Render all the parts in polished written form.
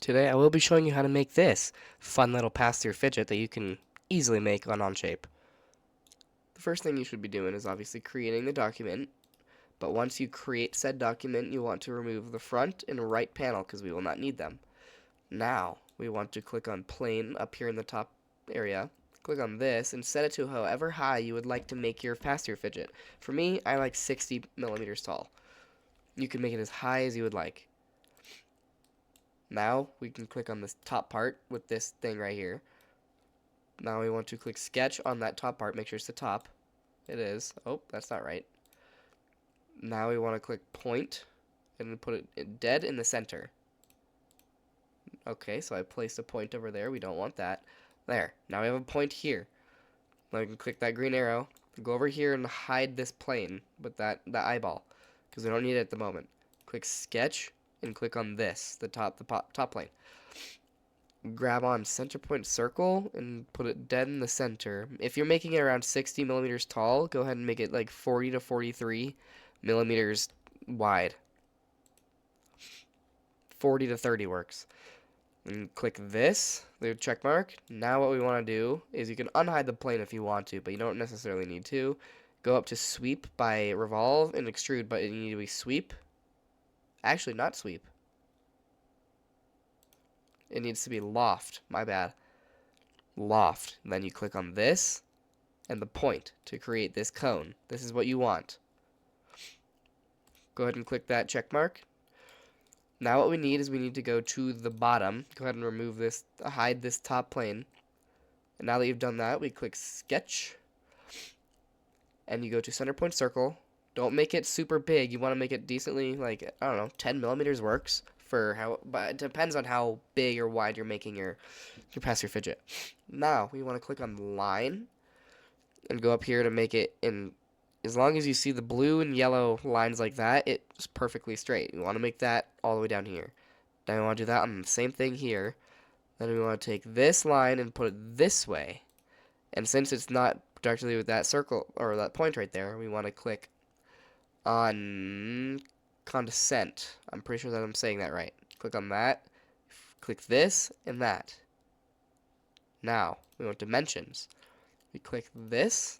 Today I will be showing you how to make this fun little pass-through fidget that you can easily make on OnShape. The first thing you should be doing is obviously creating the document, but once you create said document, you want to remove the front and right panel because we will not need them. Now, we want to click on plane up here in the top area, click on this, and set it to however high you would like to make your pass-through fidget. For me, I like 60 millimeters tall. You can make it as high as you would like. Now we can click on this top part with this thing right here. Now we want to click sketch on that top part. Make sure it's the top. It is. Oh, that's not right. Now we want to click point and put it dead in the center. Okay, so I placed a point over there. We don't want that. There. Now we have a point here. Now we can click that green arrow. Go over here and hide this plane with that eyeball because we don't need it at the moment. Click sketch and click on this, the top plane. Grab on center point circle and put it dead in the center. If you're making it around 60 millimeters tall, go ahead and make it like 40 to 43 millimeters wide. 40 to 30 works. And click this, the check mark. Now what we want to do is you can unhide the plane if you want to, but you don't necessarily need to. Go up to sweep by revolve and extrude, but you need to be sweep. Actually, not sweep. It needs to be loft. My bad. Loft. And then you click on this and the point to create this cone. This is what you want. Go ahead and click that check mark. Now what we need is we need to go to the bottom. Go ahead and remove this, hide this top plane. And now that you've done that, we click sketch. And you go to center point circle. Don't make it super big. You want to make it decently, like, I don't know, 10 millimeters works. But it depends on how big or wide you're making your pass-through fidget. Now we want to click on line and go up here to make it in. As long as you see the blue and yellow lines like that, it's perfectly straight. We want to make that all the way down here. Then we want to do that on the same thing here. Then we want to take this line and put it this way. And since it's not directly with that circle or that point right there, we want to click on condescent. I'm pretty sure that I'm saying that right. Click on that. Click this and that. Now, we want dimensions. We click this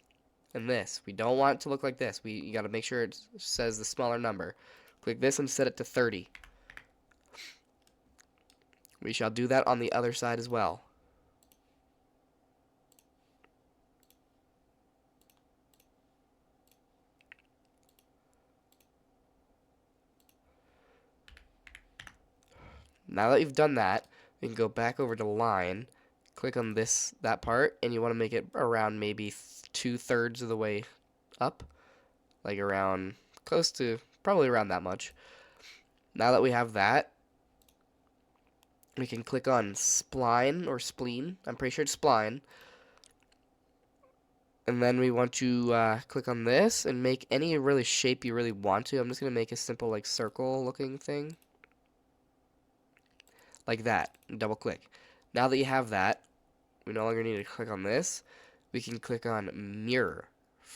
and this. We don't want it to look like this. You got to make sure it says the smaller number. Click this and set it to 30. We shall do that on the other side as well. Now that you've done that, we can go back over to line, click on that part, and you want to make it around maybe 2/3 of the way up, like around close to probably around that much. Now that we have that, we can click on spline or spleen. I'm pretty sure it's spline. And then we want to click on this and make any really shape you really want to. I'm just going to make a simple like circle looking thing. Like that. Double click. Now that you have that, we no longer need to click on this. We can click on mirror.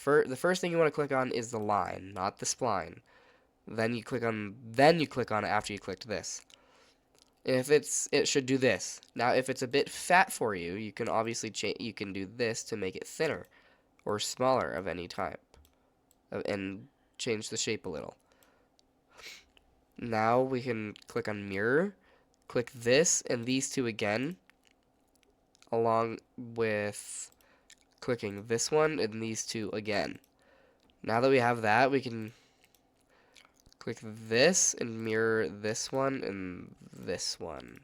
The first thing you want to click on is the line, not the spline. Then you click on it after you clicked this. And it should do this. Now if it's a bit fat for you, you can obviously you can do this to make it thinner or smaller of any type and change the shape a little. Now we can click on mirror. Click this and these two again, along with clicking this one and these two again. Now that we have that, we can click this and mirror this one and this one.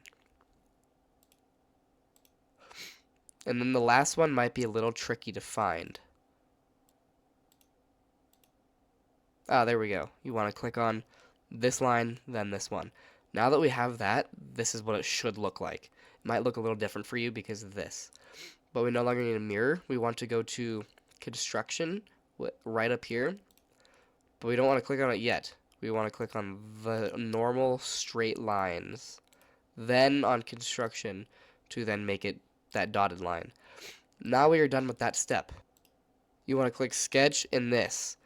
And then the last one might be a little tricky to find. Ah, there we go. You want to click on this line, then this one. Now that we have that, this is what it should look like. It might look a little different for you because of this. But we no longer need a mirror. We want to go to construction right up here. But we don't want to click on it yet. We want to click on the normal straight lines. Then on construction to then make it that dotted line. Now we are done with that step. You want to click sketch in this.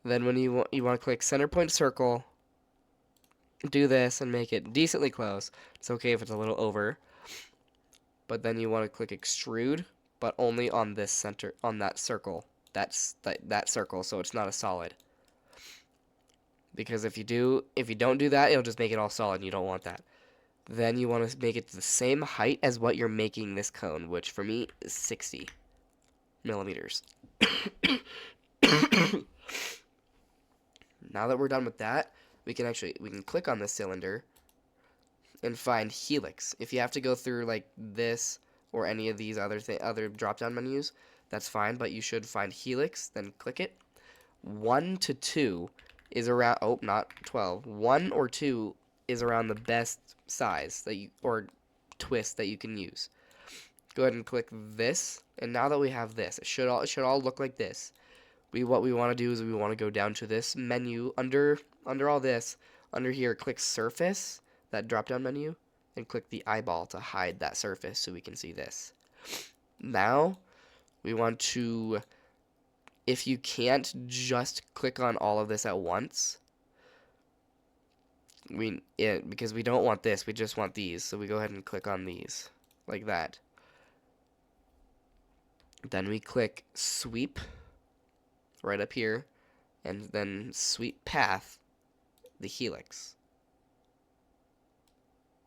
Then when you want to click center point circle do this and make it decently close. It's okay if it's a little over. But then you want to click extrude, but only on this center, on that circle. That circle, so it's not a solid. Because if you don't do that, it'll just make it all solid, and you don't want that. Then you want to make it the same height as what you're making this cone, which for me is 60 millimeters. Now that we're done with that, we can click on this cylinder and find helix. If you have to go through like this or any of these other drop-down menus, that's fine, but you should find helix, then click it. 1 to 2 is around, oh, not 12. 1 or 2 is around the best size or twist that you can use. Go ahead and click this, and now that we have this, it should all look like this. What we want to do is we want to go down to this menu under all this, under here, click surface, that drop down menu, and click the eyeball to hide that surface so we can see this. Now we want to, if you can't just click on all of this at once, because we don't want this, we just want these, so we go ahead and click on these like that. Then we click sweep right up here, and then sweep path the helix.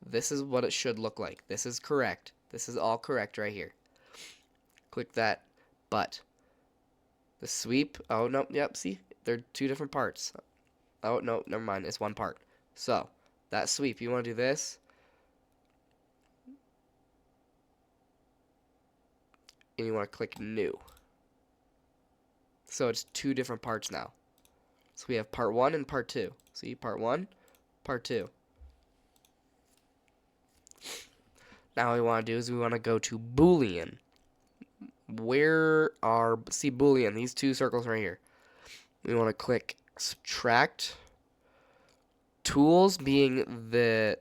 This is what it should look like. This is correct. This is all correct right here. Click that, but the sweep, oh no, yep, see, they're two different parts. Oh no, never mind, it's one part. So that sweep, you want to do this, and you want to click new. So it's two different parts now. So we have part 1 and part 2. See, part 1, part 2. Now what we want to do is we want to go to Boolean. See Boolean, these two circles right here. We want to click subtract. Tools being the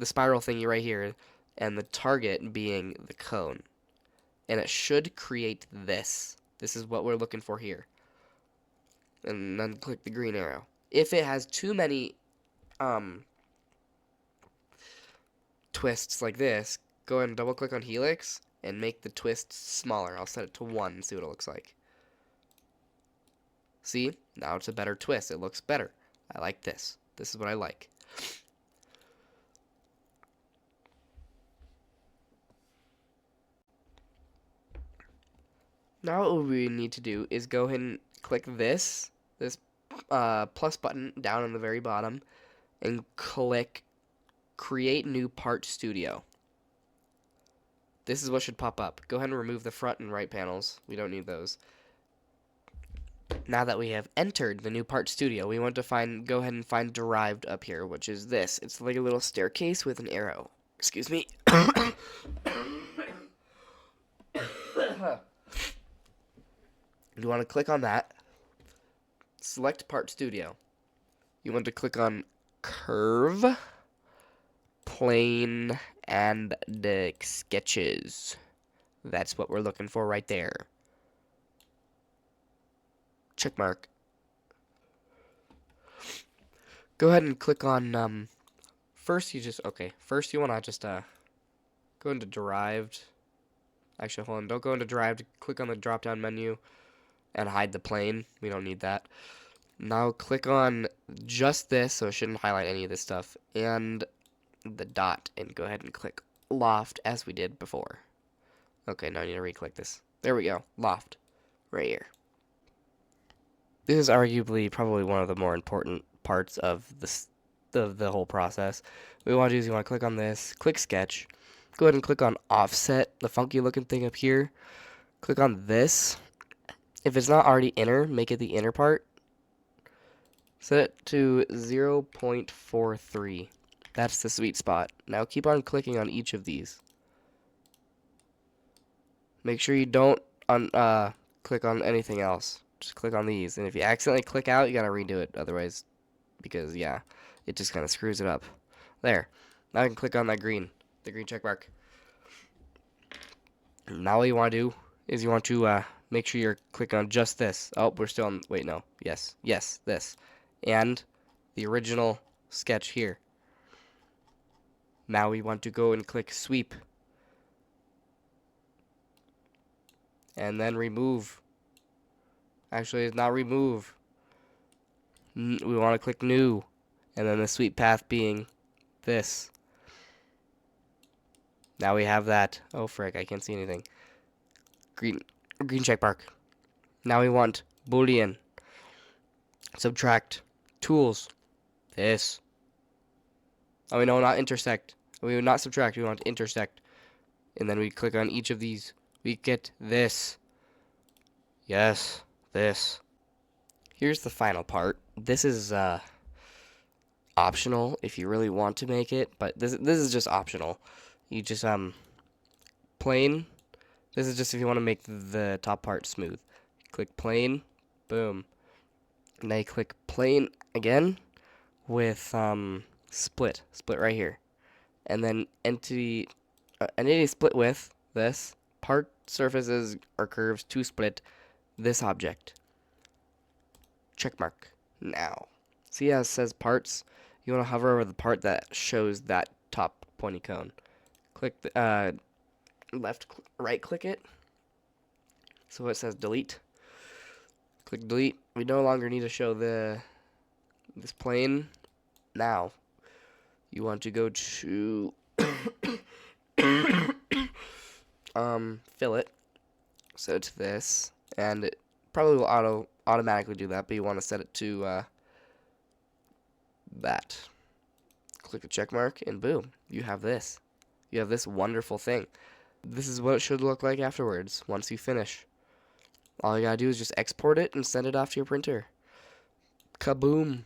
spiral thingy right here, and the target being the cone. And it should create this. This is what we're looking for here. And then click the green arrow. If it has too many twists like this, go ahead and double click on helix and make the twist smaller. I'll set it to 1 and see what it looks like. See? Now it's a better twist. It looks better. I like this. This is what I like. Now what we need to do is go ahead and click this plus button down on the very bottom, and click Create New Part Studio. This is what should pop up. Go ahead and remove the front and right panels. We don't need those. Now that we have entered the new Part Studio, we want to go ahead and find Derived up here, which is this. It's like a little staircase with an arrow. Excuse me. You want to click on that. Select Part Studio. You want to click on Curve, Plane, and the Sketches. That's what we're looking for right there. Check mark. Go ahead and click on, first you want to just, go into Derived. Actually, hold on, don't go into Derived. Click on the drop-down menu and hide the plane. We don't need that. Now click on just this, so it shouldn't highlight any of this stuff, and the dot, and go ahead and click Loft as we did before. Okay, now I need to re-click this. There we go, Loft, right here. This is arguably probably one of the more important parts of the whole process. What we want to do is you want to click on this, click Sketch, go ahead and click on Offset, the funky looking thing up here. Click on this. If it's not already inner, make it the inner part. Set it to 0.43. That's the sweet spot. Now keep on clicking on each of these. Make sure you don't click on anything else. Just click on these. And if you accidentally click out, you gotta redo it. Otherwise, because yeah, it just kind of screws it up. There. Now I can click on that the green check mark. Now what you want to do is you want to make sure you're clicking on just this. Oh, we're still on, wait, no. Yes, this. And the original sketch here. Now we want to go and click sweep. And then remove. Actually, it's not remove. We want to click new. And then the sweep path being this. Now we have that. Oh, frick, I can't see anything. Green check mark. Now we want Boolean. Subtract. Tools. This. Oh, no, not intersect. We would not subtract. We want to intersect. And then we click on each of these. We get this. Yes, this. Here's the final part. This is optional if you really want to make it, but this is just optional. You just plane. This is just if you want to make the top part smooth. Click plane, boom. Now you click plane again with split right here, and then entity split with this part surfaces or curves to split this object. Check mark. Now, see how it says parts? You want to hover over the part that shows that top pointy cone. Click the right click it. So it says delete. Click delete. We no longer need to show this plane. Now, you want to go to fill it. Set it to this, and it probably will automatically do that, but you want to set it to that. Click the check mark, and boom, you have this. You have this wonderful thing. This is what it should look like afterwards, once you finish. All you gotta do is just export it and send it off to your printer. Kaboom!